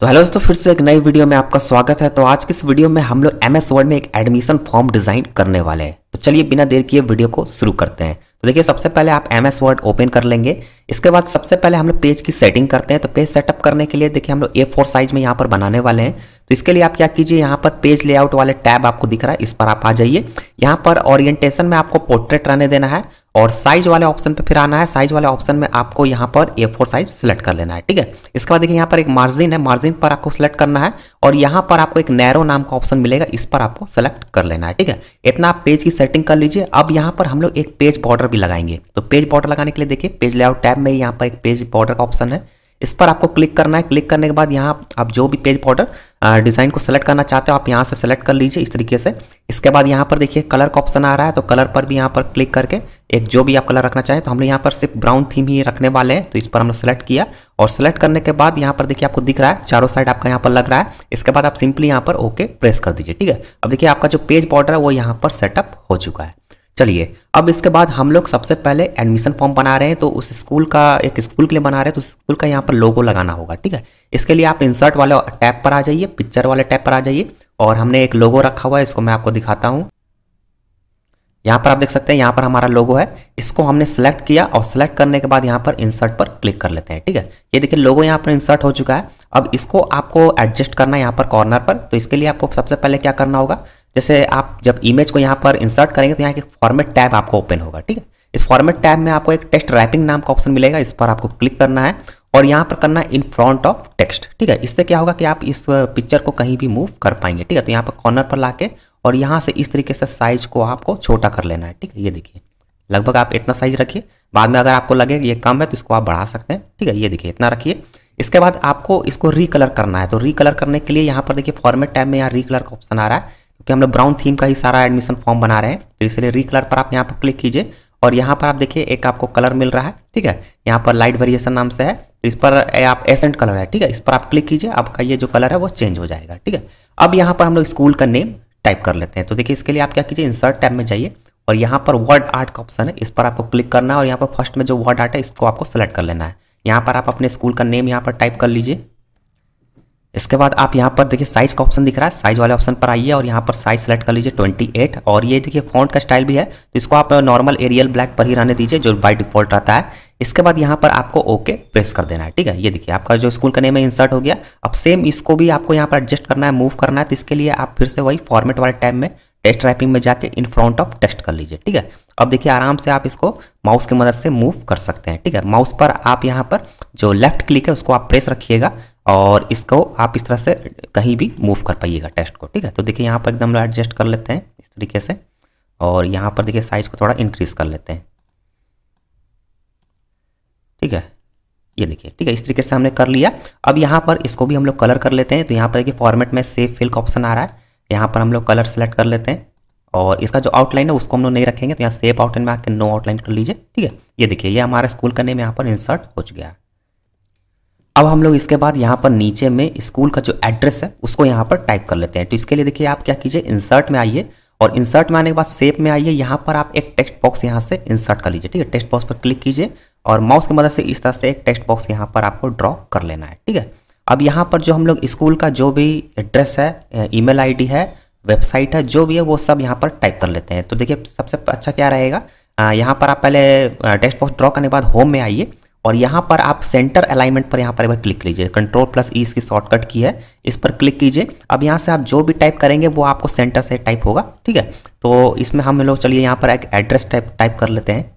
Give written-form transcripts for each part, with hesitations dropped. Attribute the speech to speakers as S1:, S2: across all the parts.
S1: तो हेलो दोस्तों, फिर से एक नई वीडियो में आपका स्वागत है। तो आज की इस वीडियो में हम लोग एमएस वर्ड में एक एडमिशन फॉर्म डिजाइन करने वाले हैं। तो चलिए बिना देर किए वीडियो को शुरू करते हैं। तो देखिए, सबसे पहले आप एमएस वर्ड ओपन कर लेंगे। इसके बाद सबसे पहले हम लोग पेज की सेटिंग करते हैं। तो पेज सेटअप करने के लिए देखिए हम लोग A4 साइज में यहाँ पर बनाने वाले हैं। तो इसके लिए आप क्या कीजिए, यहाँ पर पेज लेआउट वाले टैब आपको दिख रहा है, इस पर आप आ जाइए। यहाँ पर ओरिएंटेशन में आपको पोर्ट्रेट रहने देना है और साइज वाले ऑप्शन पे फिर आना है। साइज वाले ऑप्शन में आपको यहाँ पर A4 साइज सिलेक्ट कर लेना है, ठीक है। इसके बाद देखिए यहाँ पर एक मार्जिन है, मार्जिन पर आपको सिलेक्ट करना है और यहाँ पर आपको एक नैरो नाम का ऑप्शन मिलेगा, इस पर आपको सेलेक्ट कर लेना है, ठीक है। इतना आप पेज की सेटिंग कर लीजिए। अब यहाँ पर हम लोग एक पेज बॉर्डर भी लगाएंगे। तो पेज बॉर्डर लगाने के लिए देखिए पेज लेआउट टैब में यहाँ पर एक पेज बॉर्डर का ऑप्शन है, इस पर आपको क्लिक करना है। क्लिक करने के बाद यहाँ आप जो भी पेज बॉर्डर डिजाइन को सेलेक्ट करना चाहते हो आप यहाँ से सेलेक्ट कर लीजिए इस तरीके से। इसके बाद यहाँ पर देखिए कलर का ऑप्शन आ रहा है, तो कलर पर भी यहाँ पर क्लिक करके एक जो भी आप कलर रखना चाहें। तो हम लोग यहाँ पर सिर्फ ब्राउन थीम ही रखने वाले हैं, तो इस पर हमने सेलेक्ट किया और सेलेक्ट करने के बाद यहाँ पर देखिए आपको दिख रहा है चारों साइड आपका यहाँ पर लग रहा है। इसके बाद आप सिंपली यहाँ पर ओके प्रेस कर दीजिए, ठीक है। अब देखिए आपका जो पेज बॉर्डर है वो यहाँ पर सेटअप हो चुका है। चलिए अब इसके बाद हम लोग सबसे पहले एडमिशन फॉर्म बना रहे हैं। तो उस स्कूल का, एक स्कूल के लिए बना रहे हैं, तो स्कूल का यहाँ पर लोगो लगाना होगा, ठीक है। इसके लिए आप इंसर्ट वाले टैब पर आ जाइए, पिक्चर वाले टैब पर आ जाइए और हमने एक लोगो रखा हुआ है, इसको मैं आपको दिखाता हूँ। यहाँ पर आप देख सकते हैं यहाँ पर हमारा लोगो है, इसको हमने सेलेक्ट किया और सेलेक्ट करने के बाद यहाँ पर इंसर्ट पर क्लिक कर लेते हैं, ठीक है। ये देखिए लोगो यहाँ पर इंसर्ट हो चुका है। अब इसको आपको एडजस्ट करना है यहाँ पर कॉर्नर पर। तो इसके लिए आपको सबसे पहले क्या करना होगा, जैसे आप जब इमेज को यहाँ पर इंसर्ट करेंगे तो यहाँ एक फॉर्मेट टैब आपको ओपन होगा, ठीक है। इस फॉर्मेट टैब में आपको एक टेक्स्ट रैपिंग नाम का ऑप्शन मिलेगा, इस पर आपको क्लिक करना है और यहाँ पर करना है इन फ्रंट ऑफ टेक्स्ट, ठीक है। इससे क्या होगा कि आप इस पिक्चर को कहीं भी मूव कर पाएंगे, ठीक है। तो यहाँ पर कॉर्नर पर लाके और यहाँ से इस तरीके से साइज को आपको छोटा कर लेना है, ठीक है। ये देखिए लगभग आप इतना साइज रखिए, बाद में अगर आपको लगे ये कम है तो इसको आप बढ़ा सकते हैं, ठीक है। ये देखिए इतना रखिए। इसके बाद आपको इसको रीकलर करना है। तो रीकलर करने के लिए यहाँ पर देखिए फॉर्मेट टैब में यहाँ रीकलर का ऑप्शन आ रहा है, क्योंकि हम लोग ब्राउन थीम का ही सारा एडमिशन फॉर्म बना रहे हैं। तो इसलिए रीकलर पर आप यहाँ पर क्लिक कीजिए और यहाँ पर आप देखिए एक आपको कलर मिल रहा है, ठीक है। यहाँ पर लाइट वेरिएशन नाम से है, तो इस पर आप एसेंट कलर है, ठीक है। इस पर आप क्लिक कीजिए, आपका ये जो कलर है वो चेंज हो जाएगा, ठीक है। अब यहाँ पर हम लोग स्कूल का नेम टाइप कर लेते हैं। तो देखिए इसके लिए आप क्या कीजिए, इंसर्ट टैब में जाइए और यहाँ पर वर्ड आर्ट का ऑप्शन है, इस पर आपको क्लिक करना है और यहाँ पर फर्स्ट में जो वर्ड आर्ट है इसको आपको सेलेक्ट कर लेना है। यहाँ पर आप अपने स्कूल का नेम यहाँ पर टाइप कर लीजिए। इसके बाद आप यहाँ पर देखिए साइज का ऑप्शन दिख रहा है, साइज वाले ऑप्शन पर आइए और यहाँ पर साइज सेलेक्ट कर लीजिए 28। और ये देखिए फॉन्ट का स्टाइल भी है, तो इसको आप नॉर्मल एरियल ब्लैक पर ही रहने दीजिए जो बाय डिफॉल्ट रहता है। इसके बाद यहाँ पर आपको ओके प्रेस कर देना है, ठीक है। ये देखिए आपका जो स्कूल का नेम है इंसर्ट हो गया। अब सेम इसको भी आपको यहाँ पर एडजस्ट करना है, मूव करना है। तो इसके लिए आप फिर से वही फॉर्मेट वाले टैब में टेक्स्ट रैपिंग में जाके इन फ्रंट ऑफ टेक्स्ट कर लीजिए, ठीक है। अब देखिए आराम से आप इसको माउस की मदद से मूव कर सकते हैं, ठीक है। माउस पर आप यहाँ पर जो लेफ्ट क्लिक है उसको आप प्रेस रखिएगा और इसको आप इस तरह से कहीं भी मूव कर पाइएगा टेक्स्ट को, ठीक है। तो देखिए यहाँ पर एकदम एडजस्ट कर लेते हैं इस तरीके से और यहाँ पर देखिए साइज को थोड़ा इंक्रीज कर लेते हैं, ठीक है। ये देखिए, ठीक है, इस तरीके से हमने कर लिया। अब यहाँ पर इसको भी हम लोग कलर कर लेते हैं। तो यहाँ पर देखिए फॉर्मेट में सेव फिल का ऑप्शन आ रहा है, यहाँ पर हम लोग कलर सेलेक्ट कर लेते हैं और इसका जो आउटलाइन है उसको हम लोग नहीं रखेंगे। तो यहाँ सेव आउटलाइन में आकर नो आउटलाइन कर लीजिए, ठीक है। ये देखिए ये हमारे स्कूल का नेम यहाँ पर इंसर्ट हो चुका है। अब हम लोग इसके बाद यहाँ पर नीचे में स्कूल का जो एड्रेस है उसको यहाँ पर टाइप कर लेते हैं। तो इसके लिए देखिए आप क्या कीजिए, इंसर्ट में आइए और इंसर्ट में आने के बाद शेप में आइए, यहाँ पर आप एक टेक्स्ट बॉक्स यहाँ से इंसर्ट कर लीजिए, ठीक है। टेक्स्ट बॉक्स पर क्लिक कीजिए और माउस की मदद से इस तरह से एक टेक्स्ट बॉक्स यहाँ पर आपको ड्रॉ कर लेना है, ठीक है। अब यहाँ पर जो हम लोग स्कूल का जो भी एड्रेस है, ईमेल आईडी है, वेबसाइट है, जो भी है वो सब यहाँ पर टाइप कर लेते हैं। तो देखिए सबसे अच्छा क्या रहेगा, यहाँ पर आप पहले टेक्स्ट बॉक्स ड्रॉ करने के बाद होम में आइए और यहाँ पर आप सेंटर अलाइनमेंट पर यहाँ पर एक बार क्लिक कीजिए। कंट्रोल+E इसकी शॉर्टकट की है, इस पर क्लिक कीजिए। अब यहाँ से आप जो भी टाइप करेंगे वो आपको सेंटर से टाइप होगा, ठीक है। तो इसमें हम लोग चलिए यहाँ पर एक एड्रेस टाइप कर लेते हैं।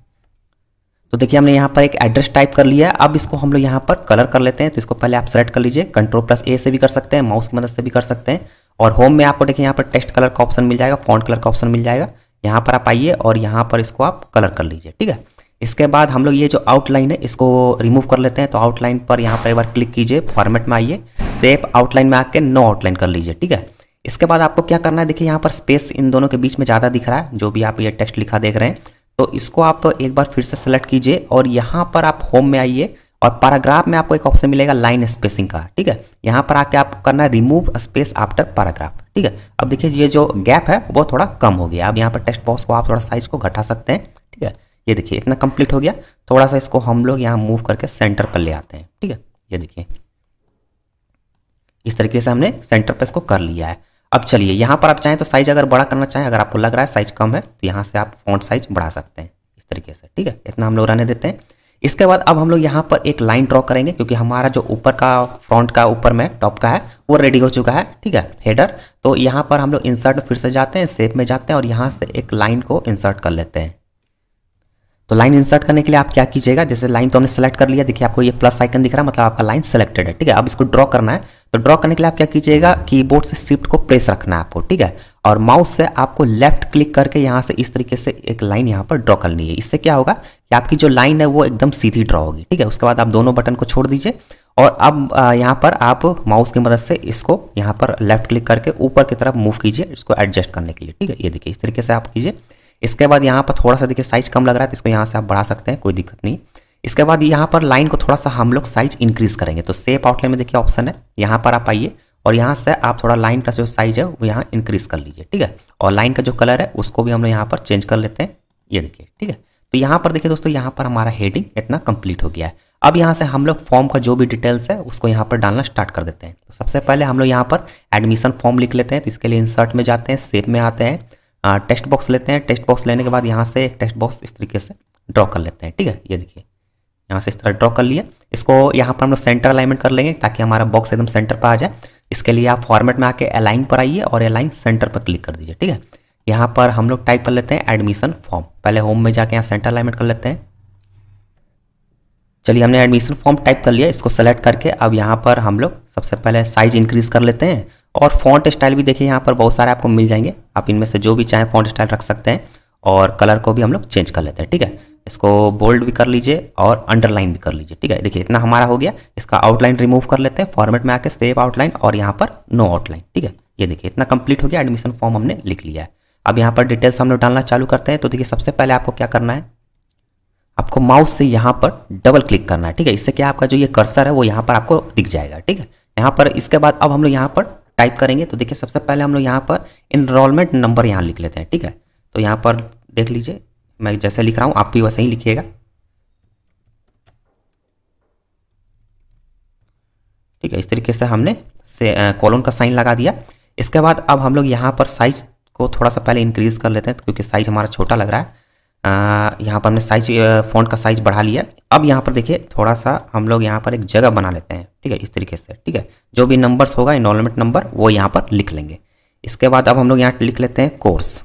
S1: तो देखिए हमने यहाँ पर एक एड्रेस टाइप कर लिया है। अब इसको हम लोग यहाँ पर कलर कर लेते हैं। तो इसको पहले आप सेलेक्ट कर लीजिए, कंट्रोल+A से भी कर सकते हैं, माउस की मदद से भी कर सकते हैं। और होम में आपको देखिए यहाँ पर टेक्स्ट कलर का ऑप्शन मिल जाएगा, फॉन्ट कलर का ऑप्शन मिल जाएगा। यहाँ पर आप आइए और यहाँ पर इसको आप कलर कर लीजिए, ठीक है। इसके बाद हम लोग ये जो आउटलाइन है इसको रिमूव कर लेते हैं। तो आउटलाइन पर यहाँ पर एक बार क्लिक कीजिए, फॉर्मेट में आइए, सेव आउटलाइन में आके नो आउटलाइन कर लीजिए, ठीक है। इसके बाद आपको क्या करना है, देखिए यहाँ पर स्पेस इन दोनों के बीच में ज़्यादा दिख रहा है, जो भी आप ये टेक्स्ट लिखा देख रहे हैं। तो इसको आप एक बार फिर से सेलेक्ट कीजिए और यहाँ पर आप होम में आइए और पैराग्राफ में आपको एक ऑप्शन मिलेगा लाइन स्पेसिंग का, ठीक है। यहाँ पर आके आपको करना है रिमूव स्पेस आफ्टर पैराग्राफ, ठीक है। अब देखिए ये जो गैप है वो थोड़ा कम हो गया। अब यहाँ पर टेक्स्ट बॉक्स को आप थोड़ा साइज को घटा सकते हैं, ठीक है। ये देखिए इतना कंप्लीट हो गया। थोड़ा सा इसको हम लोग यहाँ मूव करके सेंटर पर ले आते हैं, ठीक है। ये देखिए इस तरीके से हमने सेंटर पे इसको कर लिया है। अब चलिए यहाँ पर आप चाहें तो साइज अगर बड़ा करना चाहें, अगर आपको लग रहा है साइज कम है तो यहाँ से आप फॉन्ट साइज बढ़ा सकते हैं इस तरीके से, ठीक है। इतना हम लोग रहने देते हैं। इसके बाद अब हम लोग यहाँ पर एक लाइन ड्रॉ करेंगे, क्योंकि हमारा जो ऊपर का फ्रंट का ऊपर में टॉप का है वो रेडी हो चुका है, ठीक है, हेडर। तो यहाँ पर हम लोग इंसर्ट में फिर से जाते हैं, शेप में जाते हैं और यहाँ से एक लाइन को इंसर्ट कर लेते हैं। तो लाइन इंसर्ट करने के लिए आप क्या कीजिएगा, जैसे लाइन तो हमने सेलेक्ट कर लिया, देखिए आपको ये प्लस आइकन दिख रहा है, मतलब आपका लाइन सेलेक्टेड है, ठीक है। अब इसको ड्रॉ करना है, तो ड्रॉ करने के लिए आप क्या कीजिएगा, कीबोर्ड से शिफ्ट को प्रेस रखना है आपको, ठीक है, और माउस से आपको लेफ्ट क्लिक करके यहाँ से इस तरीके से एक लाइन यहाँ पर ड्रॉ करनी है। इससे क्या होगा कि आपकी जो लाइन है वो एकदम सीधी ड्रॉ होगी, ठीक है। उसके बाद आप दोनों बटन को छोड़ दीजिए और अब यहाँ पर आप माउस की मदद से इसको यहाँ पर लेफ्ट क्लिक करके ऊपर की तरफ मूव कीजिए इसको एडजस्ट करने के लिए, ठीक है। ये देखिए इस तरीके से आप कीजिए। इसके बाद यहाँ पर थोड़ा सा देखिए साइज कम लग रहा है तो इसको यहाँ से आप बढ़ा सकते हैं, कोई दिक्कत नहीं। इसके बाद यहाँ पर लाइन को थोड़ा सा हम लोग साइज इंक्रीज करेंगे, तो शेप आउटलाइन में देखिए ऑप्शन है, यहाँ पर आप आइए और यहाँ से आप थोड़ा लाइन का जो साइज है वो यहाँ इंक्रीज कर लीजिए, ठीक है। और लाइन का जो कलर है उसको भी हम लोग यहाँ पर चेंज कर लेते हैं, ये देखिए, ठीक है। तो यहाँ पर देखिए दोस्तों, यहाँ पर हमारा हेडिंग इतना कंप्लीट हो गया है। अब यहाँ से हम लोग फॉर्म का जो भी डिटेल्स है उसको यहाँ पर डालना स्टार्ट कर देते हैं। तो सबसे पहले हम लोग यहाँ पर एडमिशन फॉर्म लिख लेते हैं, तो इसके लिए इंसर्ट में जाते हैं, शेप में आते हैं, टेक्स्ट बॉक्स लेते हैं। टेक्स्ट बॉक्स लेने के बाद यहाँ से एक टेक्स्ट बॉक्स इस तरीके से ड्रॉ कर लेते हैं, ठीक है। ये देखिए यहाँ से इस तरह ड्रॉ कर लिया। इसको यहाँ पर हम लोग सेंटर अलाइनमेंट कर लेंगे ताकि हमारा बॉक्स एकदम सेंटर पर आ जाए। इसके लिए आप फॉर्मेट में आके अलाइन पर आइए और अलाइन सेंटर पर क्लिक कर दीजिए, ठीक है। यहाँ पर हम लोग टाइप कर लेते हैं एडमिशन फॉर्म। पहले होम में जाके यहाँ सेंटर अलाइनमेंट कर लेते हैं। चलिए हमने एडमिशन फॉर्म टाइप कर लिया, इसको सेलेक्ट करके अब यहाँ पर हम लोग सबसे पहले साइज इंक्रीज कर लेते हैं। और फॉन्ट स्टाइल भी देखिए यहाँ पर बहुत सारे आपको मिल जाएंगे, आप इनमें से जो भी चाहें फॉन्ट स्टाइल रख सकते हैं। और कलर को भी हम लोग चेंज कर लेते हैं, ठीक है। इसको बोल्ड भी कर लीजिए और अंडरलाइन भी कर लीजिए, ठीक है। देखिए इतना हमारा हो गया। इसका आउटलाइन रिमूव कर लेते हैं, फॉर्मेट में आके सेव आउटलाइन और यहाँ पर नो आउटलाइन, ठीक है। ये देखिए इतना कंप्लीट हो गया, एडमिशन फॉर्म हमने लिख लिया है। अब यहाँ पर डिटेल्स हम लोग डालना चालू करते हैं। तो देखिए सबसे पहले आपको क्या करना है, आपको माउस से यहाँ पर डबल क्लिक करना है, ठीक है। इससे क्या आपका जो ये कर्सर है वो यहाँ पर आपको दिख जाएगा, ठीक है। यहाँ पर इसके बाद अब हम लोग यहाँ पर टाइप करेंगे। तो देखिए सबसे पहले हम लोग यहाँ पर इनरोलमेंट नंबर यहाँ लिख लेते हैं, ठीक है। तो यहाँ पर देख लीजिए मैं जैसे लिख रहा हूँ आप भी वैसे ही लिखिएगा, ठीक है। इस तरीके से हमने कॉलन का साइन लगा दिया। इसके बाद अब हम लोग यहाँ पर साइज को थोड़ा सा पहले इंक्रीज कर लेते हैं क्योंकि साइज हमारा छोटा लग रहा है। यहाँ पर हमने साइज फॉन्ट का साइज बढ़ा लिया। अब यहाँ पर देखिए थोड़ा सा हम लोग यहाँ पर एक जगह बना लेते हैं, ठीक है, इस तरीके से, ठीक है। जो भी नंबर्स होगा इनरोलमेंट नंबर वो यहाँ पर लिख लेंगे। इसके बाद अब हम लोग यहाँ लिख लेते हैं कोर्स।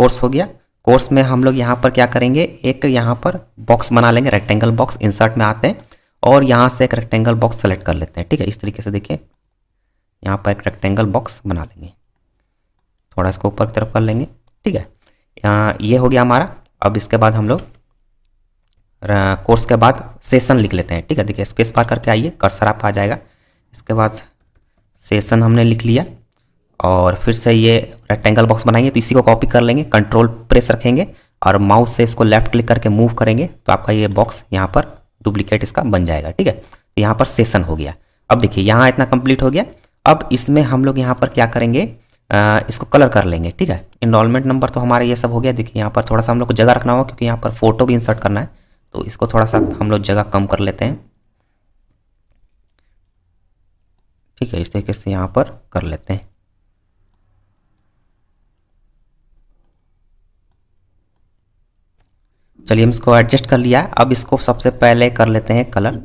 S1: कोर्स हो गया। कोर्स में हम लोग यहाँ पर क्या करेंगे, एक यहाँ पर बॉक्स बना लेंगे, रेक्टेंगल बॉक्स। इंसर्ट में आते हैं और यहाँ से एक रेक्टेंगल बॉक्स सेलेक्ट कर लेते हैं, ठीक है। इस तरीके से देखिए यहाँ पर एक रेक्टेंगल बॉक्स बना लेंगे, थोड़ा इसको ऊपर की तरफ कर लेंगे, ठीक है। ये हो गया हमारा। अब इसके बाद हम लोग कोर्स के बाद सेशन लिख लेते हैं, ठीक है। देखिए स्पेस बार करके आइए, कर्सर आपका आ जाएगा। इसके बाद सेशन हमने लिख लिया और फिर से ये रेक्टेंगल बॉक्स बनाएंगे। तो इसी को कॉपी कर लेंगे, कंट्रोल प्रेस रखेंगे और माउस से इसको लेफ्ट क्लिक करके मूव करेंगे तो आपका ये बॉक्स यहाँ पर डुप्लीकेट इसका बन जाएगा, ठीक है। तो यहाँ पर सेशन हो गया। अब देखिए यहाँ इतना कंप्लीट हो गया। अब इसमें हम लोग यहाँ पर क्या करेंगे, इसको कलर कर लेंगे, ठीक है। इनरोलमेंट नंबर तो हमारा ये सब हो गया। देखिए यहाँ पर थोड़ा सा हम लोग को जगह रखना होगा क्योंकि यहाँ पर फोटो भी इंसर्ट करना है, तो इसको थोड़ा सा हम लोग जगह कम कर लेते हैं, ठीक है। इस तरीके से यहाँ पर कर लेते हैं। चलिए हम इसको एडजस्ट कर लिया है। अब इसको सबसे पहले कर लेते हैं कलर,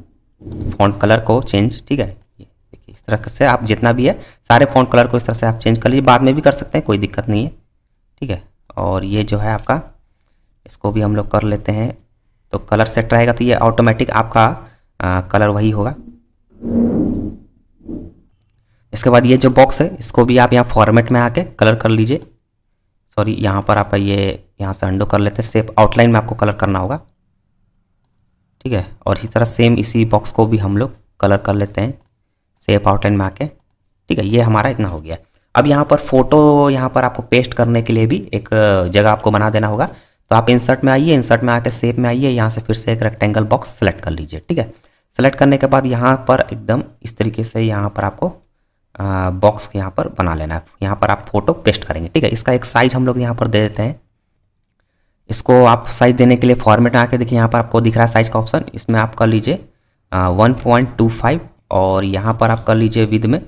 S1: फॉन्ट कलर को चेंज, ठीक है। देखिए इस तरह से आप जितना भी है सारे फॉन्ट कलर को इस तरह से आप चेंज कर लीजिए, बाद में भी कर सकते हैं, कोई दिक्कत नहीं है, ठीक है। और ये जो है आपका, इसको भी हम लोग कर लेते हैं। तो कलर सेट रहेगा तो ये ऑटोमेटिक आपका कलर वही होगा। इसके बाद ये जो बॉक्स है इसको भी आप यहाँ फॉर्मेट में आके कलर कर लीजिए। सॉरी यहाँ पर आपका ये यहाँ से अंडो कर लेते हैं, सेफ आउटलाइन में आपको कलर करना होगा, ठीक है। और इसी तरह सेम इसी बॉक्स को भी हम लोग कलर कर लेते हैं सेफ आउटलाइन में आके, ठीक है। ये हमारा इतना हो गया। अब यहाँ पर फोटो यहाँ पर आपको पेस्ट करने के लिए भी एक जगह आपको बना देना होगा। तो आप इंसर्ट में आइए, इंसर्ट में आके शेप में आइए, यहाँ से फिर से एक रेक्टेंगल बॉक्स सेलेक्ट कर लीजिए, ठीक है। सेलेक्ट करने के बाद यहाँ पर एकदम इस तरीके से यहाँ पर आपको बॉक्स यहाँ पर बना लेना है। यहाँ पर आप फोटो पेस्ट करेंगे, ठीक है। इसका एक साइज हम लोग यहाँ पर दे देते हैं। इसको आप साइज देने के लिए फॉर्मेट में आके देखिए यहाँ पर आपको दिख रहा है साइज का ऑप्शन, इसमें आप कर लीजिए 1.25 और यहाँ पर आप कर लीजिए विद में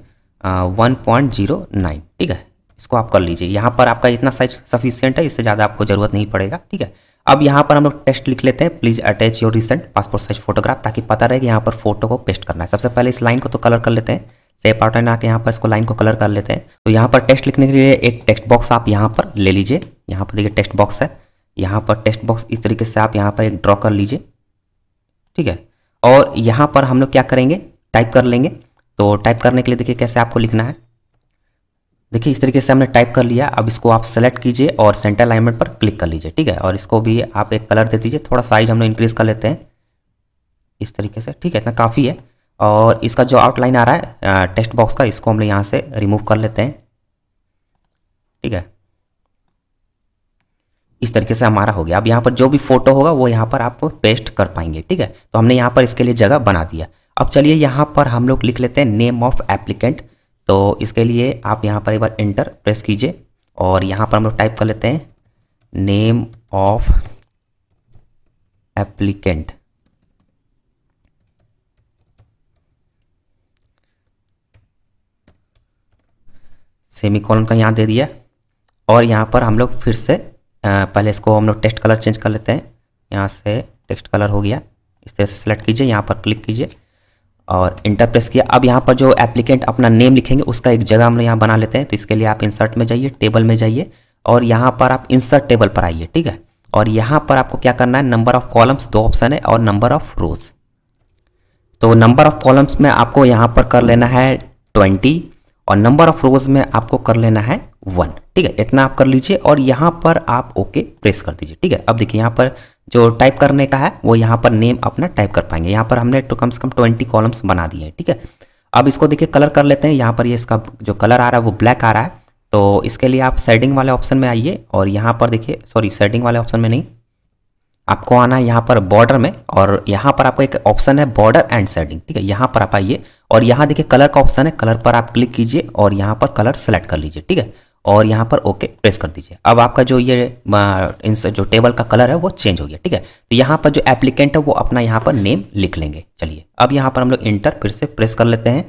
S1: 1.09, ठीक है। इसको आप कर लीजिए, यहाँ पर आपका इतना साइज सफिशिएंट है, इससे ज़्यादा आपको ज़रूरत नहीं पड़ेगा, ठीक है। अब यहाँ पर हम लोग टेक्स्ट लिख लेते हैं, please attach your recent passport size photograph, ताकि पता रहे कि यहाँ पर फोटो को पेस्ट करना है। सबसे पहले इस लाइन को तो कलर कर लेते हैं, सेप आउटलाइन आके यहाँ पर इसको लाइन को कलर कर लेते हैं। तो यहाँ पर टेक्स्ट लिखने के लिए एक टेक्स्ट बॉक्स आप यहाँ पर ले लीजिए, यहाँ पर देखिए टेक्स्ट बॉक्स है, यहाँ पर टेक्स्ट बॉक्स इस तरीके से आप यहाँ पर एक ड्रॉ कर लीजिए, ठीक है। और यहाँ पर हम लोग क्या करेंगे, टाइप कर लेंगे। तो टाइप करने के लिए देखिए कैसे आपको लिखना है, देखिए इस तरीके से हमने टाइप कर लिया। अब इसको आप सेलेक्ट कीजिए और सेंटर अलाइनमेंट पर क्लिक कर लीजिए, ठीक है। और इसको भी आप एक कलर दे दीजिए, थोड़ा साइज हम लोग इंक्रीज कर लेते हैं इस तरीके से, ठीक है, इतना काफ़ी है। और इसका जो आउटलाइन आ रहा है टेक्स्ट बॉक्स का, इसको हम लोग यहाँ से रिमूव कर लेते हैं, ठीक है। इस तरीके से हमारा हो गया। अब यहाँ पर जो भी फोटो होगा वो यहाँ पर आप पेस्ट कर पाएंगे, ठीक है। तो हमने यहाँ पर इसके लिए जगह बना दिया। अब चलिए यहाँ पर हम लोग लिख लेते हैं नेम ऑफ एप्लीकेंट। तो इसके लिए आप यहाँ पर एक बार एंटर प्रेस कीजिए और यहाँ पर हम लोग टाइप कर लेते हैं नेम ऑफ एप्लीकेंट। सेमीकोलन का यहाँ दे दिया और यहाँ पर हम लोग फिर से पहले इसको हम लोग टेक्स्ट कलर चेंज कर लेते हैं। यहाँ से टेक्स्ट कलर हो गया, इस तरह से सेलेक्ट कीजिए, यहाँ पर क्लिक कीजिए और इंटर प्रेस किया। अब यहाँ पर जो एप्लीकेंट अपना नेम लिखेंगे उसका एक जगह हम लोग यहाँ बना लेते हैं। तो इसके लिए आप इंसर्ट में जाइए, टेबल में जाइए और यहाँ पर आप इंसर्ट टेबल पर आइए, ठीक है। और यहाँ पर आपको क्या करना है, नंबर ऑफ कॉलम्स 2 ऑप्शन है और नंबर ऑफ रोज। तो नंबर ऑफ कॉलम्स में आपको यहाँ पर कर लेना है 20 और नंबर ऑफ रोज में आपको कर लेना है 1, ठीक है। इतना आप कर लीजिए और यहाँ पर आप ओके प्रेस कर दीजिए, ठीक है। अब देखिए यहाँ पर जो टाइप करने का है वो यहाँ पर नेम अपना टाइप कर पाएंगे। यहाँ पर हमने तो कम से कम 20 कॉलम्स बना दिए हैं, ठीक है। अब इसको देखिए कलर कर लेते हैं। यहाँ पर ये इसका जो कलर आ रहा है वो ब्लैक आ रहा है। तो इसके लिए आप शेडिंग वाले ऑप्शन में आइए और यहाँ पर देखिए, सॉरी शेडिंग वाले ऑप्शन में नहीं, आपको आना है यहाँ पर बॉर्डर में और यहाँ पर आपको एक ऑप्शन है बॉर्डर एंड शेडिंग, ठीक है। यहाँ पर आप आइए और यहाँ देखिए कलर का ऑप्शन है, कलर पर आप क्लिक कीजिए और यहाँ पर कलर सेलेक्ट कर लीजिए, ठीक है। और यहाँ पर ओके प्रेस कर दीजिए। अब आपका जो ये जो टेबल का कलर है वो चेंज हो गया, ठीक है। तो यहाँ पर जो एप्लीकेंट है वो अपना यहाँ पर नेम लिख लेंगे। चलिए अब यहाँ पर हम लोग इंटर फिर से प्रेस कर लेते हैं,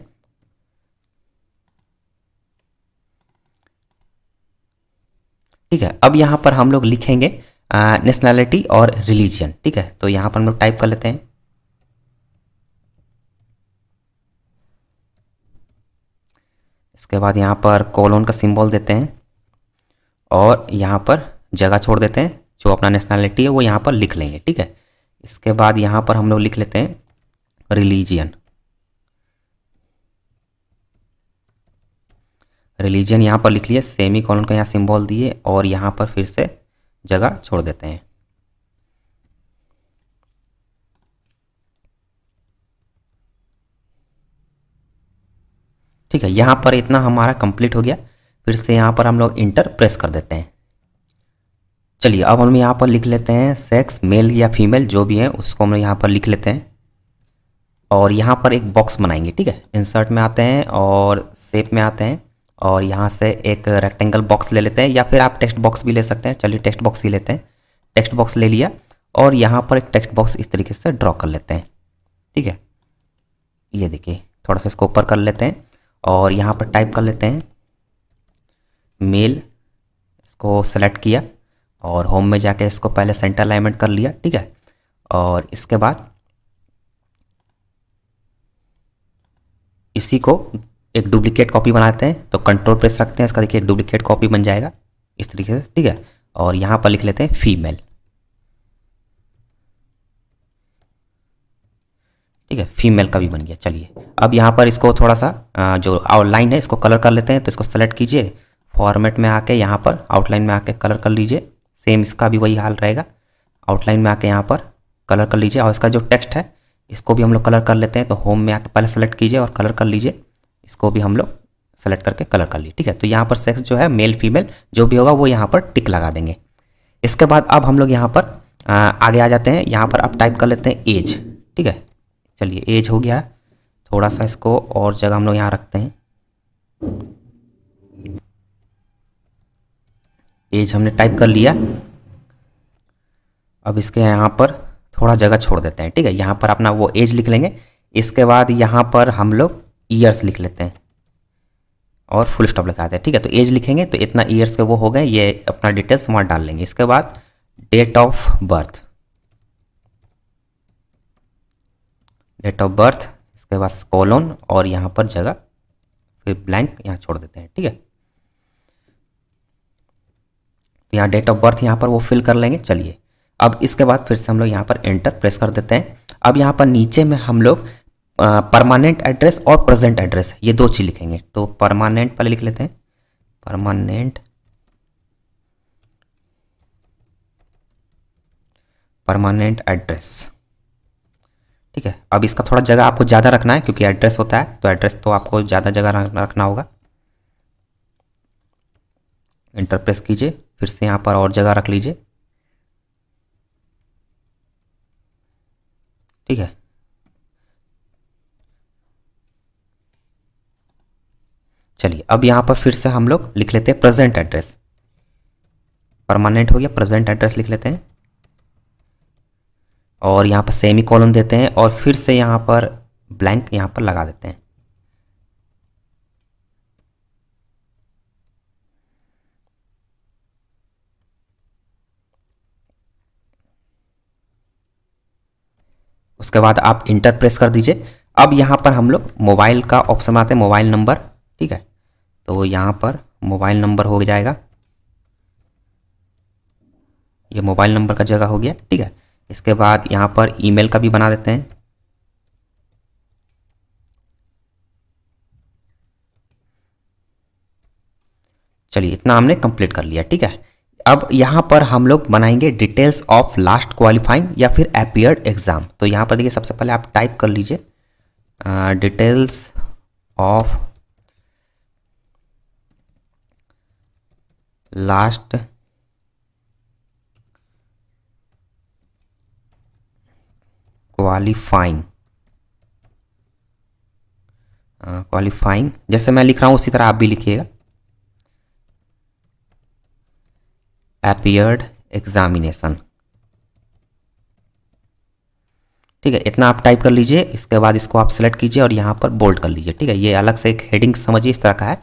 S1: ठीक है। अब यहाँ पर हम लोग लिखेंगे नेशनैलिटी और रिलीजन, ठीक है। तो यहाँ पर हम लोग टाइप कर लेते हैं, इसके बाद यहाँ पर कोलोन का सिंबल देते हैं और यहाँ पर जगह छोड़ देते हैं, जो अपना नेशनैलिटी है वो यहाँ पर लिख लेंगे, ठीक है। इसके बाद यहाँ पर हम लोग लिख लेते हैं रिलीजियन। रिलीजन यहाँ पर लिख लिए, सेमी कॉलन का यहाँ सिंबल दिए और यहाँ पर फिर से जगह छोड़ देते हैं, ठीक है। यहाँ पर इतना हमारा कंप्लीट हो गया। फिर से यहाँ पर हम लोग इंटर प्रेस कर देते हैं। चलिए अब हम यहाँ पर लिख लेते हैं सेक्स, मेल या फीमेल जो भी है उसको हम यहाँ पर लिख लेते हैं और यहाँ पर एक बॉक्स बनाएंगे, ठीक है। इंसर्ट में आते हैं और शेप में आते हैं और यहाँ से एक रेक्टेंगल बॉक्स ले लेते हैं या फिर आप टेक्स्ट बॉक्स भी ले सकते हैं। चलिए टेक्स्ट बॉक्स ही लेते हैं। टेक्स्ट बॉक्स ले लिया और यहाँ पर एक टेक्स्ट बॉक्स इस तरीके से ड्रॉ कर लेते हैं, ठीक है। ये देखिए थोड़ा सा इसको ऊपर कर लेते हैं और यहाँ पर टाइप कर लेते हैं मेल, इसको सेलेक्ट किया और होम में जाके इसको पहले सेंटर अलाइनमेंट कर लिया, ठीक है। और इसके बाद इसी को एक डुप्लीकेट कॉपी बनाते हैं। तो कंट्रोल प्रेस रखते हैं, इसका देखिए एक डुप्लीकेट कॉपी बन जाएगा इस तरीके से, ठीक है। और यहाँ पर लिख लेते हैं फीमेल, ठीक है। फीमेल का भी बन गया। चलिए अब यहाँ पर इसको थोड़ा सा जो आउटलाइन है इसको कलर कर लेते हैं। तो इसको सेलेक्ट कीजिए, फॉर्मेट में आके यहाँ पर आउटलाइन में आके कलर कर लीजिए। सेम इसका भी वही हाल रहेगा, आउटलाइन में आके यहाँ पर कलर कर लीजिए। और इसका जो टेक्स्ट है इसको भी हम लोग कलर कर लेते हैं। तो होम में आके पहले सेलेक्ट कीजिए और कलर कर लीजिए, इसको भी हम लोग सेलेक्ट करके कलर कर लिए, ठीक है। तो यहाँ पर सेक्स जो है मेल फीमेल जो भी होगा वो यहाँ पर टिक लगा देंगे। इसके बाद अब हम लोग यहाँ पर आगे आ जाते हैं। यहाँ पर अब टाइप कर लेते हैं एज, ठीक है। चलिए एज हो गया, थोड़ा सा इसको और जगह हम लोग यहाँ रखते हैं। एज हमने टाइप कर लिया। अब इसके यहाँ पर थोड़ा जगह छोड़ देते हैं, ठीक है। यहाँ पर अपना वो एज लिख लेंगे। इसके बाद यहाँ पर हम लोग ईयर्स लिख लेते हैं और फुल स्टॉप लगा देते हैं। ठीक है, तो एज लिखेंगे तो इतना ईयर्स के वो हो गए, ये अपना डिटेल्स वहाँ डाल लेंगे। इसके बाद डेट ऑफ बर्थ, इसके बाद कॉलन और यहाँ पर जगह फिर ब्लैंक यहाँ छोड़ देते हैं। ठीक है, तो यहाँ डेट ऑफ बर्थ यहाँ पर वो फिल कर लेंगे। चलिए, अब इसके बाद फिर से हम लोग यहाँ पर एंटर प्रेस कर देते हैं। अब यहाँ पर नीचे में हम लोग परमानेंट एड्रेस और प्रेजेंट एड्रेस ये दो चीज लिखेंगे। तो परमानेंट पहले लिख लेते हैं, परमानेंट एड्रेस। ठीक है, अब इसका थोड़ा जगह आपको ज़्यादा रखना है क्योंकि एड्रेस होता है, तो एड्रेस तो आपको ज़्यादा जगह रखना होगा। एंटर प्रेस कीजिए, फिर से यहाँ पर और जगह रख लीजिए। ठीक है, चलिए अब यहाँ पर फिर से हम लोग लिख लेते हैं प्रेजेंट एड्रेस। परमानेंट हो गया, प्रेजेंट एड्रेस लिख लेते हैं और यहाँ पर सेमी कॉलन देते हैं और फिर से यहाँ पर ब्लैंक यहाँ पर लगा देते हैं। उसके बाद आप इंटर प्रेस कर दीजिए। अब यहाँ पर हम लोग मोबाइल का ऑप्शन आते हैं, मोबाइल नंबर। ठीक है, तो यहाँ पर मोबाइल नंबर हो जाएगा, ये मोबाइल नंबर का जगह हो गया। ठीक है, इसके बाद यहाँ पर ईमेल का भी बना देते हैं। चलिए, इतना हमने कंप्लीट कर लिया। ठीक है, अब यहाँ पर हम लोग बनाएंगे डिटेल्स ऑफ लास्ट क्वालिफाइंग या फिर अपीयर्ड एग्जाम। तो यहाँ पर देखिए, सबसे पहले आप टाइप कर लीजिए डिटेल्स ऑफ लास्ट क्वालिफाइंग जैसे मैं लिख रहा हूँ उसी तरह आप भी लिखिएगा, अपीयर्ड एग्जामिनेशन। ठीक है, इतना आप टाइप कर लीजिए। इसके बाद इसको आप सेलेक्ट कीजिए और यहाँ पर बोल्ड कर लीजिए। ठीक है, ये अलग से एक हेडिंग समझिए इस तरह का है।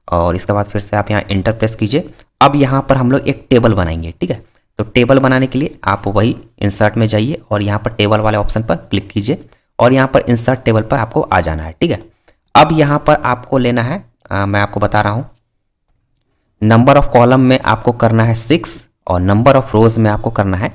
S1: और इसके बाद फिर से आप यहाँ इंटर प्रेस कीजिए। अब यहाँ पर हम लोग एक टेबल बनाएंगे। ठीक है, तो टेबल बनाने के लिए आप वही इंसर्ट में जाइए और यहाँ पर टेबल वाले ऑप्शन पर क्लिक कीजिए और यहाँ पर इंसर्ट टेबल पर आपको आ जाना है। ठीक है, अब यहाँ पर आपको लेना है, मैं आपको बता रहा हूँ, नंबर ऑफ कॉलम में आपको करना है 6 और नंबर ऑफ रोज में आपको करना है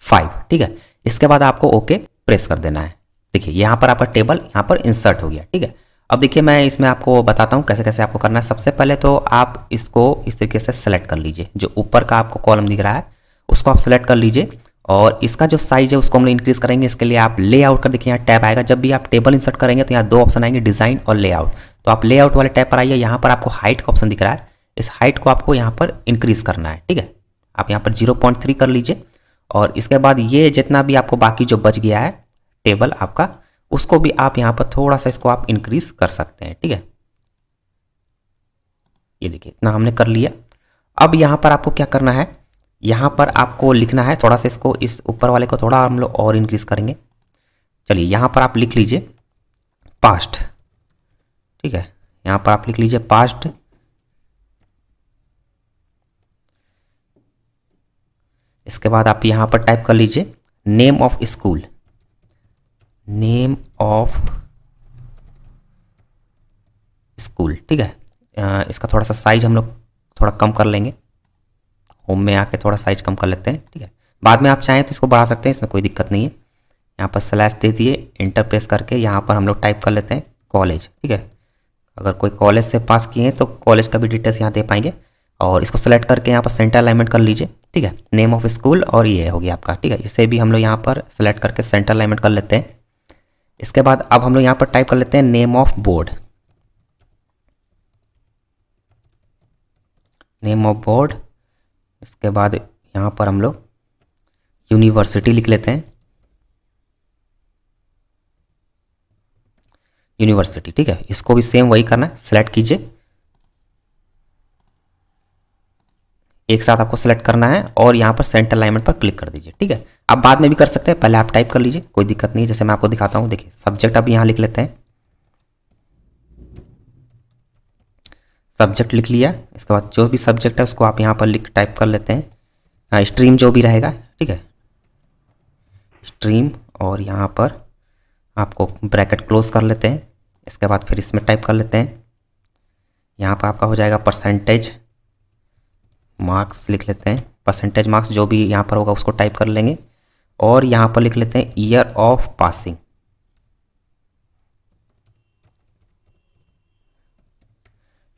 S1: 5। ठीक है, इसके बाद आपको ओके प्रेस कर देना है। देखिए, यहाँ पर आपका टेबल यहाँ पर इंसर्ट हो गया। ठीक है, अब देखिए मैं इसमें आपको बताता हूँ कैसे कैसे आपको करना है। सबसे पहले तो आप इसको इस तरीके से सेलेक्ट कर लीजिए, जो ऊपर का आपको कॉलम दिख रहा है उसको आप सेलेक्ट कर लीजिए और इसका जो साइज है उसको हम लोग इंक्रीज करेंगे। इसके लिए आप लेआउट का देखिए यहाँ टैब आएगा। जब भी आप टेबल इंसर्ट करेंगे तो यहाँ दो ऑप्शन आएंगे, डिजाइन और लेआउट। तो आप लेआउट वाले टैब पर आइए, यहाँ पर आपको हाइट का ऑप्शन दिख रहा है, इस हाइट को आपको यहाँ पर इंक्रीज करना है। ठीक है, आप यहाँ पर 0.3 कर लीजिए और इसके बाद ये जितना भी आपको बाकी जो बच गया है टेबल आपका, उसको भी आप यहाँ पर थोड़ा सा इसको आप इंक्रीज कर सकते हैं। ठीक है, ये देखिए इतना हमने कर लिया। अब यहाँ पर आपको क्या करना है, यहाँ पर आपको लिखना है थोड़ा सा, इसको इस ऊपर वाले को थोड़ा हम लोग और इंक्रीज करेंगे। चलिए, यहाँ पर आप लिख लीजिए पास्ट। ठीक है, यहाँ पर आप लिख लीजिए पास्ट। इसके बाद आप यहाँ पर टाइप कर लीजिए name of school, name of school. ठीक है, इसका थोड़ा सा साइज हम लोग थोड़ा कम कर लेंगे, होम में आके थोड़ा साइज कम कर लेते हैं। ठीक है, बाद में आप चाहें तो इसको बढ़ा सकते हैं, इसमें कोई दिक्कत नहीं है। यहाँ पर स्लैश दे दिए, इंटर प्रेस करके यहाँ पर हम लोग टाइप कर लेते हैं कॉलेज। ठीक है, अगर कोई कॉलेज से पास किए हैं तो कॉलेज का भी डिटेल्स यहाँ दे पाएंगे और इसको सेलेक्ट करके यहाँ पर सेंटर अलाइनमेंट कर लीजिए। ठीक है, नेम ऑफ स्कूल और ये हो गया आपका। ठीक है, इसे भी हम लोग यहाँ पर सेलेक्ट करके सेंटर अलाइनमेंट कर लेते हैं। इसके बाद अब हम लोग यहाँ पर टाइप कर लेते हैं name of board, name of board. इसके बाद यहाँ पर हम लोग यूनिवर्सिटी लिख लेते हैं, यूनिवर्सिटी। ठीक है, इसको भी सेम वही करना है, सेलेक्ट कीजिए, एक साथ आपको सेलेक्ट करना है और यहाँ पर सेंटर अलाइनमेंट पर क्लिक कर दीजिए। ठीक है, आप बाद में भी कर सकते हैं, पहले आप टाइप कर लीजिए, कोई दिक्कत नहीं है। जैसे मैं आपको दिखाता हूँ, देखिए सब्जेक्ट अब यहाँ लिख लेते हैं, सब्जेक्ट लिख लिया। इसके बाद जो भी सब्जेक्ट है उसको आप यहाँ पर लिख टाइप कर लेते हैं, स्ट्रीम जो भी रहेगा, ठीक है, स्ट्रीम, और यहाँ पर आपको ब्रैकेट क्लोज कर लेते हैं। इसके बाद फिर इसमें टाइप कर लेते हैं, यहाँ पर आपका हो जाएगा परसेंटेज मार्क्स, लिख लेते हैं परसेंटेज मार्क्स, जो भी यहाँ पर होगा उसको टाइप कर लेंगे। और यहाँ पर लिख लेते हैं ईयर ऑफ पासिंग,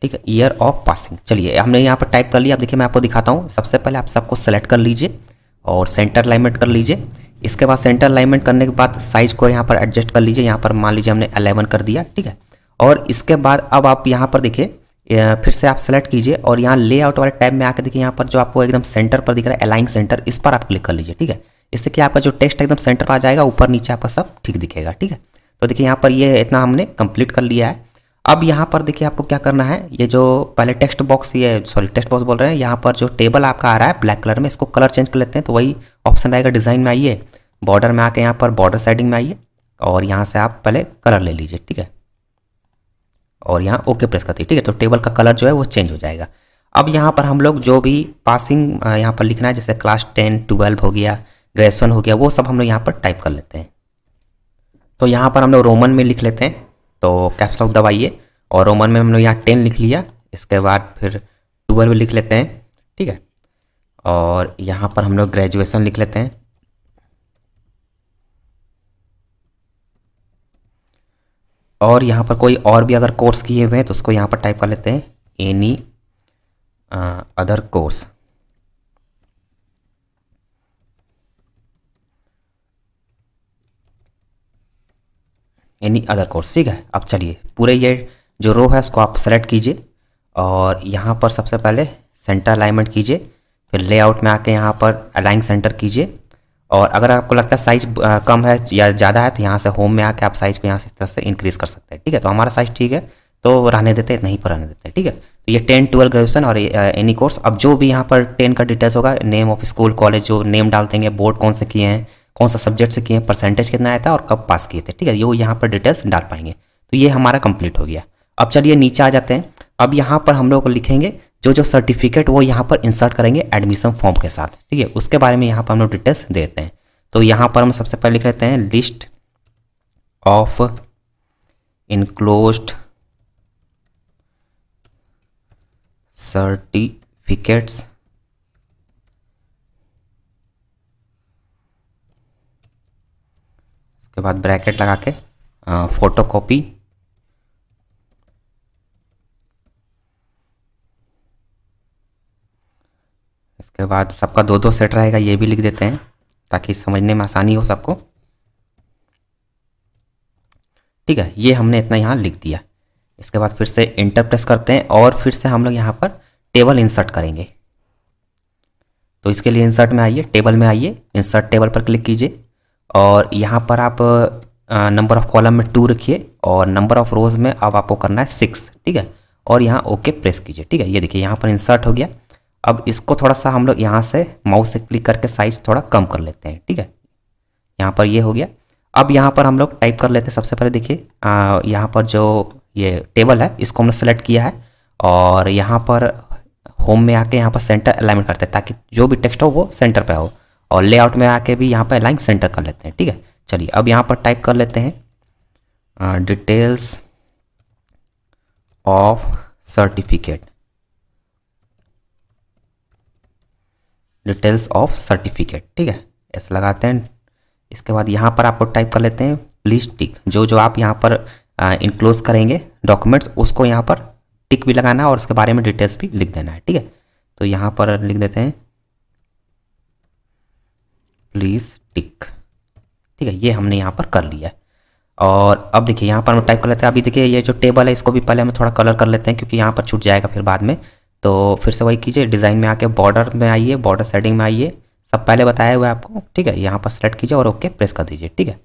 S1: ठीक है, ईयर ऑफ पासिंग। चलिए हमने यहाँ पर टाइप कर लिया। अब देखिए मैं आपको दिखाता हूँ। सबसे पहले आप सबको सेलेक्ट कर लीजिए और सेंटर अलाइनमेंट कर लीजिए। इसके बाद सेंटर अलाइनमेंट करने के बाद साइज को यहाँ पर एडजस्ट कर लीजिए। यहाँ पर मान लीजिए हमने 11 कर दिया, ठीक है। और इसके बाद अब आप यहाँ पर देखिए फिर से आप सेलेक्ट कीजिए और यहाँ लेआउट वाले टैब में आकर देखिए यहाँ पर जो आपको एकदम सेंटर पर दिख रहा है अलाइन सेंटर, इस पर आप क्लिक कर लीजिए, ठीक है। इससे कि आपका जो टेक्स्ट एकदम सेंटर पर आ जाएगा, ऊपर नीचे आपका सब ठीक दिखेगा, ठीक है। तो देखिए यहाँ पर ये इतना हमने कंप्लीट कर लिया है। अब यहाँ पर देखिए आपको क्या करना है, ये जो पहले टेक्स्ट बॉक्स, ये सॉरी टेक्स्ट बॉक्स बोल रहे हैं, यहाँ पर जो टेबल आपका आ रहा है ब्लैक कलर में, इसको कलर चेंज कर लेते हैं। तो वही ऑप्शन आएगा, डिज़ाइन में आइए, बॉर्डर में आके यहाँ पर बॉर्डर सेटिंग में आइए और यहाँ से आप पहले कलर ले लीजिए, ठीक है, और यहाँ ओके प्रेस करती है, ठीक है। तो टेबल का कलर जो है वो चेंज हो जाएगा। अब यहाँ पर हम लोग जो भी पासिंग यहाँ पर लिखना है, जैसे क्लास 10, 12 हो गया, ग्रेजुएशन हो गया, वो सब हम लोग यहाँ पर टाइप कर लेते हैं। तो यहाँ पर हम लोग रोमन में लिख लेते हैं, तो कैप्स लॉक दबाइए और रोमन में हम लोग यहाँ 10 लिख लिया। इसके बाद फिर 12 लिख लेते हैं, ठीक है, और यहाँ पर हम लोग ग्रेजुएशन लिख लेते हैं। और यहाँ पर कोई और भी अगर कोर्स किए हुए हैं तो उसको यहाँ पर टाइप कर लेते हैं, any other course, any other course, ठीक है। अब चलिए पूरे ये जो रो है उसको आप सेलेक्ट कीजिए और यहाँ पर सबसे पहले सेंटर अलाइनमेंट कीजिए, फिर लेआउट में आके यहाँ पर अलाइन सेंटर कीजिए। और अगर आपको लगता है साइज कम है या ज़्यादा है तो यहाँ से होम में आके आप साइज को यहाँ से इस तरह से इंक्रीज कर सकते हैं, ठीक है। तो हमारा साइज ठीक है तो रहने देते हैं, नहीं पर रहने देते हैं, ठीक है। तो ये 10, 12 ग्रेजुएशन और एनी कोर्स। अब जो भी यहाँ पर 10 का डिटेल्स होगा, नेम ऑफ स्कूल कॉलेज, जो नेम डाल देंगे, बोर्ड कौन से किए हैं, कौन सा सब्जेक्ट से किए हैं, परसेंटेज कितना आया था और कब पास किए थे, ठीक है, ये यहाँ पर डिटेल्स डाल पाएंगे। तो ये हमारा कंप्लीट हो गया। अब चलिए नीचे आ जाते हैं। अब यहाँ पर हम लोग लिखेंगे जो जो सर्टिफिकेट वो यहाँ पर इंसर्ट करेंगे एडमिशन फॉर्म के साथ, ठीक है, उसके बारे में यहाँ पर हम लोग डिटेल्स देते हैं। तो यहाँ पर हम सबसे पहले लिख लेते हैं लिस्ट ऑफ इनक्लोज्ड सर्टिफिकेट्स, उसके बाद ब्रैकेट लगा के फोटोकॉपी, इसके बाद सबका 2-2 सेट रहेगा, ये भी लिख देते हैं ताकि समझने में आसानी हो सबको, ठीक है। ये हमने इतना यहाँ लिख दिया। इसके बाद फिर से इंटर प्रेस करते हैं और फिर से हम लोग यहाँ पर टेबल इंसर्ट करेंगे। तो इसके लिए इंसर्ट में आइए, टेबल में आइए, इंसर्ट टेबल पर क्लिक कीजिए और यहाँ पर आप नंबर ऑफ कॉलम में 2 रखिए और नंबर ऑफ रोज में अब आपको करना है 6, ठीक है, और यहाँ ओके प्रेस कीजिए, ठीक है। ये देखिए यहाँ पर इंसर्ट हो गया। अब इसको थोड़ा सा हम लोग यहाँ से माउस से क्लिक करके साइज थोड़ा कम कर लेते हैं, ठीक है, यहाँ पर ये हो गया। अब यहाँ पर हम लोग टाइप कर लेते हैं। सबसे पहले देखिए यहाँ पर जो ये टेबल है इसको हमने सेलेक्ट किया है और यहाँ पर होम में आके यहाँ पर सेंटर अलाइनमेंट करते हैं ताकि जो भी टेक्स्ट हो वो सेंटर पे हो, और लेआउट में आके भी यहाँ पर अलाइन सेंटर कर लेते हैं, ठीक है। चलिए अब यहाँ पर टाइप कर लेते हैं details of certificate, details of certificate, ठीक है, ऐसे लगाते हैं। इसके बाद यहाँ पर आपको टाइप कर लेते हैं प्लीज टिक, जो जो आप यहाँ पर इनक्लोज करेंगे डॉक्यूमेंट्स उसको यहाँ पर टिक भी लगाना है और उसके बारे में डिटेल्स भी लिख देना है, ठीक है। तो यहाँ पर लिख देते हैं प्लीज टिक, ठीक है, ये हमने यहाँ पर कर लिया है। और अब देखिए यहाँ पर हम टाइप कर लेते हैं। अभी देखिए ये जो टेबल है इसको भी पहले हम थोड़ा कलर कर लेते हैं क्योंकि यहाँ पर छूट जाएगा फिर बाद में। तो फिर से वही कीजिए, डिज़ाइन में आके बॉर्डर में आइए, बॉर्डर सेटिंग में आइए, सब पहले बताया हुआ है आपको, ठीक है। यहाँ पर सेलेक्ट कीजिए और ओके प्रेस कर दीजिए, ठीक है।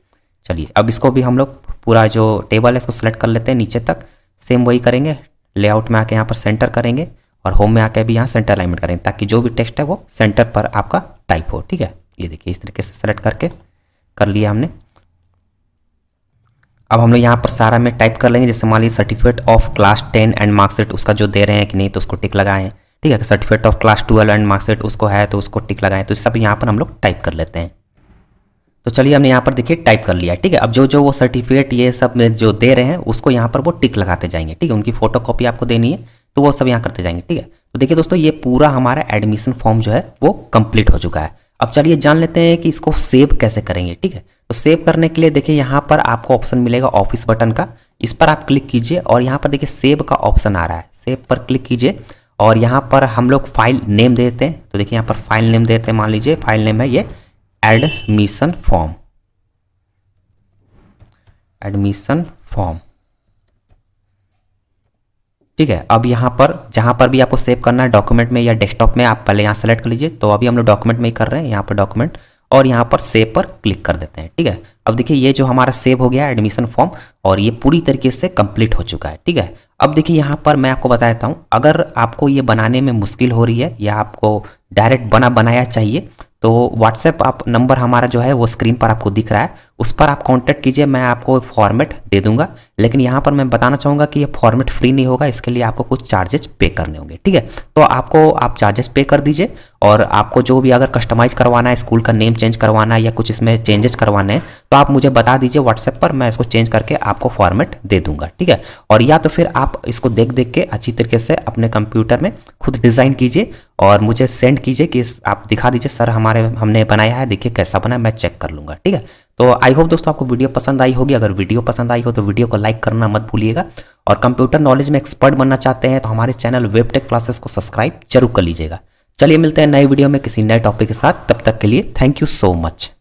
S1: चलिए अब इसको भी हम लोग पूरा जो टेबल है इसको सेलेक्ट कर लेते हैं नीचे तक, सेम वही करेंगे, लेआउट में आके यहाँ पर सेंटर करेंगे और होम में आकर भी यहाँ सेंटर अलाइनमेंट करेंगे ताकि जो भी टेक्स्ट है वो सेंटर पर आपका टाइप हो। ठीक है, ये देखिए इस तरीके से सेलेक्ट करके कर लिया हमने। अब हम लोग यहाँ पर सारा में टाइप कर लेंगे। जैसे मान लीजिए certificate of class 10 and marksheet उसका जो दे रहे हैं कि नहीं तो उसको टिक लगाएं। ठीक है, certificate of class 12 and marksheet उसको है तो उसको टिक लगाएं। तो सब यहाँ पर हम लोग टाइप कर लेते हैं। तो चलिए हमने यहाँ पर देखिए टाइप कर लिया। ठीक है, अब जो जो वो सर्टिफिकेट ये सब में जो दे रहे हैं उसको यहाँ पर वो टिक लगाते जाएंगे। ठीक है, उनकी फोटो कॉपी आपको देनी है तो वो सब यहाँ करते जाएंगे। ठीक है, तो देखिए दोस्तों ये पूरा हमारा एडमिशन फॉर्म जो है वो कंप्लीट हो चुका है। अब चलिए जान लेते हैं कि इसको सेव कैसे करेंगे। ठीक है, तो सेव करने के लिए देखिए यहाँ पर आपको ऑप्शन मिलेगा ऑफिस बटन का, इस पर आप क्लिक कीजिए और यहाँ पर देखिए सेव का ऑप्शन आ रहा है, सेव पर क्लिक कीजिए और यहाँ पर हम लोग फाइल नेम देते हैं। तो देखिए यहाँ पर फाइल नेम देते हैं, मान लीजिए फाइल नेम है ये एडमिशन फॉर्म, एडमिशन फॉर्म। ठीक है, अब यहाँ पर जहाँ पर भी आपको सेव करना है डॉक्यूमेंट में या डेस्कटॉप में, आप पहले यहाँ सेलेक्ट कर लीजिए। तो अभी हम लोग डॉक्यूमेंट में ही कर रहे हैं, यहाँ पर डॉक्यूमेंट और यहाँ पर सेव पर क्लिक कर देते हैं। ठीक है, अब देखिए ये जो हमारा सेव हो गया एडमिशन फॉर्म और ये पूरी तरीके से कंप्लीट हो चुका है। ठीक है, अब देखिए यहाँ पर मैं आपको बता देता हूँ, अगर आपको ये बनाने में मुश्किल हो रही है या आपको डायरेक्ट बनाया चाहिए तो व्हाट्सएप आप नंबर हमारा जो है वो स्क्रीन पर आपको दिख रहा है, उस पर आप कांटेक्ट कीजिए, मैं आपको फॉर्मेट दे दूंगा। लेकिन यहाँ पर मैं बताना चाहूँगा कि ये फॉर्मेट फ्री नहीं होगा, इसके लिए आपको कुछ चार्जेस पे करने होंगे। ठीक है, तो आप चार्जेस पे कर दीजिए और आपको जो भी अगर कस्टमाइज करवाना है, स्कूल का नेम चेंज करवाना है या कुछ इसमें चेंजेस करवाने हैं तो आप मुझे बता दीजिए व्हाट्सएप पर, मैं इसको चेंज करके आपको फॉर्मेट दे दूंगा। ठीक है, और या तो फिर आप इसको देख के अच्छी तरीके से अपने कंप्यूटर में खुद डिज़ाइन कीजिए और मुझे सेंड कीजिए कि आप दिखा दीजिए सर हमने बनाया है, देखिए कैसा बना है, मैं चेक कर लूँगा। ठीक है, तो आई होप दोस्तों आपको वीडियो पसंद आई होगी। अगर वीडियो पसंद आई हो तो वीडियो को लाइक करना मत भूलिएगा और कंप्यूटर नॉलेज में एक्सपर्ट बनना चाहते हैं तो हमारे चैनल वेबटेक क्लासेस को सब्सक्राइब जरूर कर लीजिएगा। चलिए मिलते हैं नए वीडियो में किसी नए टॉपिक के साथ, तब तक के लिए थैंक यू सो मच।